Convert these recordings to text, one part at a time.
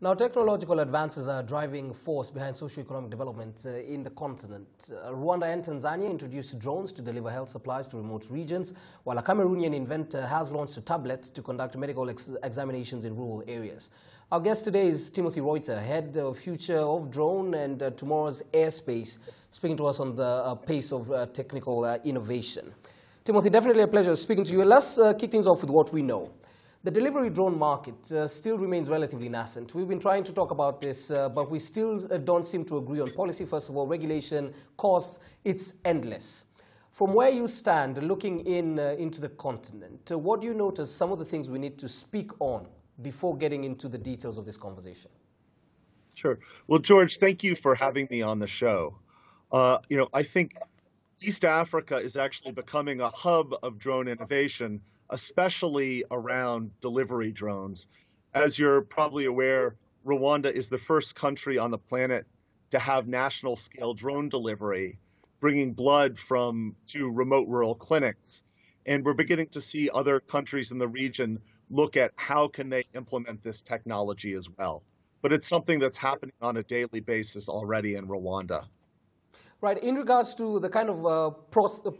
Now, technological advances are a driving force behind socio-economic development in the continent. Rwanda and Tanzania introduced drones to deliver health supplies to remote regions, while a Cameroonian inventor has launched a tablet to conduct medical examinations in rural areas. Our guest today is Timothy Reuter, head of future of drone and tomorrow's Airspace, speaking to us on the pace of technical innovation. Timothy, definitely a pleasure speaking to you. Let's kick things off with what we know. The delivery drone market still remains relatively nascent. We've been trying to talk about this, but we still don't seem to agree on policy. First of all, regulation, costs, it's endless. From where you stand, looking into the continent, what do you notice some of the things we need to speak on before getting into the details of this conversation? Sure. Well, George, thank you for having me on the show. I think East Africa is actually becoming a hub of drone innovation, especially around delivery drones. As you're probably aware, Rwanda is the first country on the planet to have national scale drone delivery, bringing blood to remote rural clinics. And we're beginning to see other countries in the region look at how can they implement this technology as well. But it's something that's happening on a daily basis already in Rwanda. Right. In regards to the kind of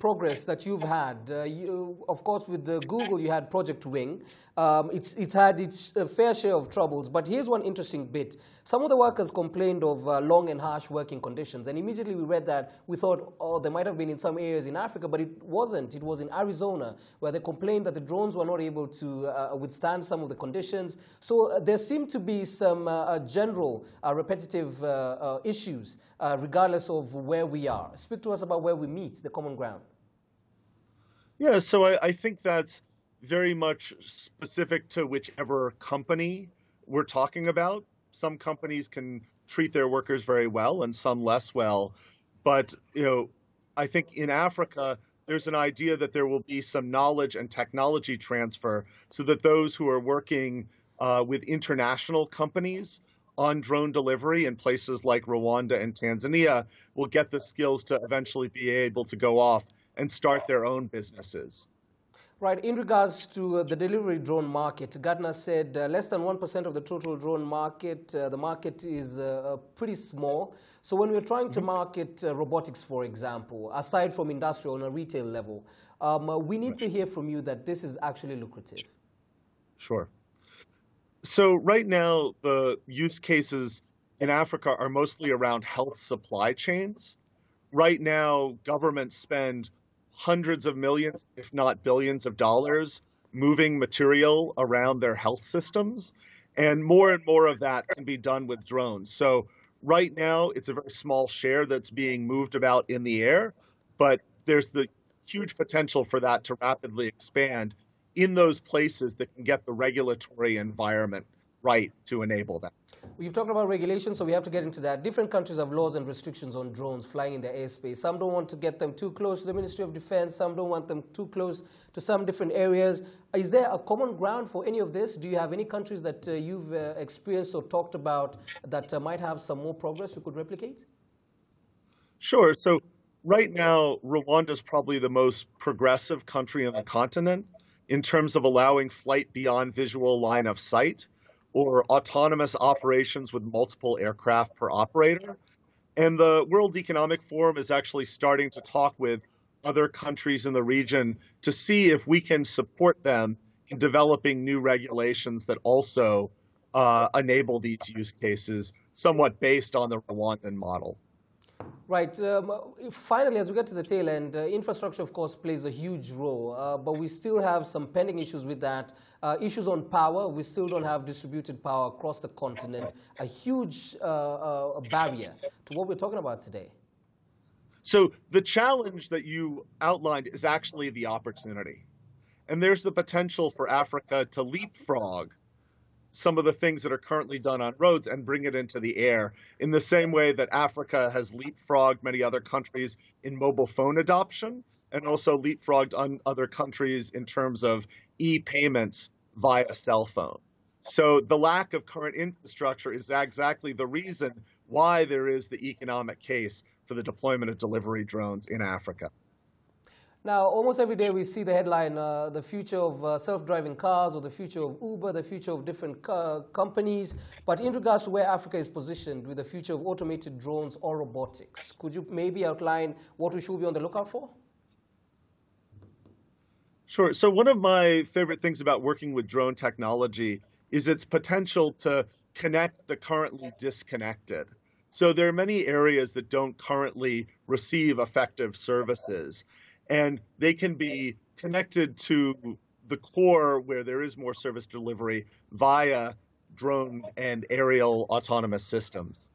progress that you've had, of course, with Google, you had Project Wing. It's had its fair share of troubles. But here's one interesting bit. Some of the workers complained of long and harsh working conditions. And immediately we read that, we thought, oh, there might have been in some areas in Africa, but it wasn't. It was in Arizona, where they complained that the drones were not able to withstand some of the conditions. So there seemed to be some general repetitive issues, regardless of where we are. Speak to us about where we meet, the common ground. Yeah, so I think that's very much specific to whichever company we're talking about. Some companies can treat their workers very well and some less well. But, I think in Africa, there's an idea that there will be some knowledge and technology transfer so that those who are working with international companies on drone delivery in places like Rwanda and Tanzania will get the skills to eventually be able to go off and start their own businesses. Right. In regards to the delivery drone market, Gartner said less than 1% of the total drone market. The market is pretty small. So when we're trying to market robotics, for example, aside from industrial on a retail level, we need to hear from you that this is actually lucrative. Sure. So right now, the use cases in Africa are mostly around health supply chains. Right now, governments spend hundreds of millions, if not billions of dollars, moving material around their health systems. And more of that can be done with drones. So right now, it's a very small share that's being moved about in the air, but there's the huge potential for that to rapidly expand in those places that can get the regulatory environment right to enable that. We've talked about regulation, so we have to get into that. Different countries have laws and restrictions on drones flying in their airspace. Some don't want to get them too close to the Ministry of Defense. Some don't want them too close to some different areas. Is there a common ground for any of this? Do you have any countries that you've experienced or talked about that might have some more progress we could replicate? Sure. So right now, Rwanda is probably the most progressive country in the continent in terms of allowing flight beyond visual line of sight, or autonomous operations with multiple aircraft per operator. And the World Economic Forum is actually starting to talk with other countries in the region to see if we can support them in developing new regulations that also enable these use cases, somewhat based on the Rwandan model. Right. Finally, as we get to the tail end, infrastructure, of course, plays a huge role, but we still have some pending issues with that. Issues on power. We still don't have distributed power across the continent, a huge barrier to what we're talking about today. So the challenge that you outlined is actually the opportunity. And there's the potential for Africa to leapfrog some of the things that are currently done on roads and bring it into the air, in the same way that Africa has leapfrogged many other countries in mobile phone adoption, and also leapfrogged on other countries in terms of e-payments via cell phone. So the lack of current infrastructure is exactly the reason why there is the economic case for the deployment of delivery drones in Africa. Now, almost every day we see the headline, the future of self-driving cars or the future of Uber, the future of different companies. But in regards to where Africa is positioned with the future of automated drones or robotics, could you maybe outline what we should be on the lookout for? Sure. So one of my favorite things about working with drone technology is its potential to connect the currently disconnected. So there are many areas that don't currently receive effective services, and they can be connected to the core where there is more service delivery via drone and aerial autonomous systems.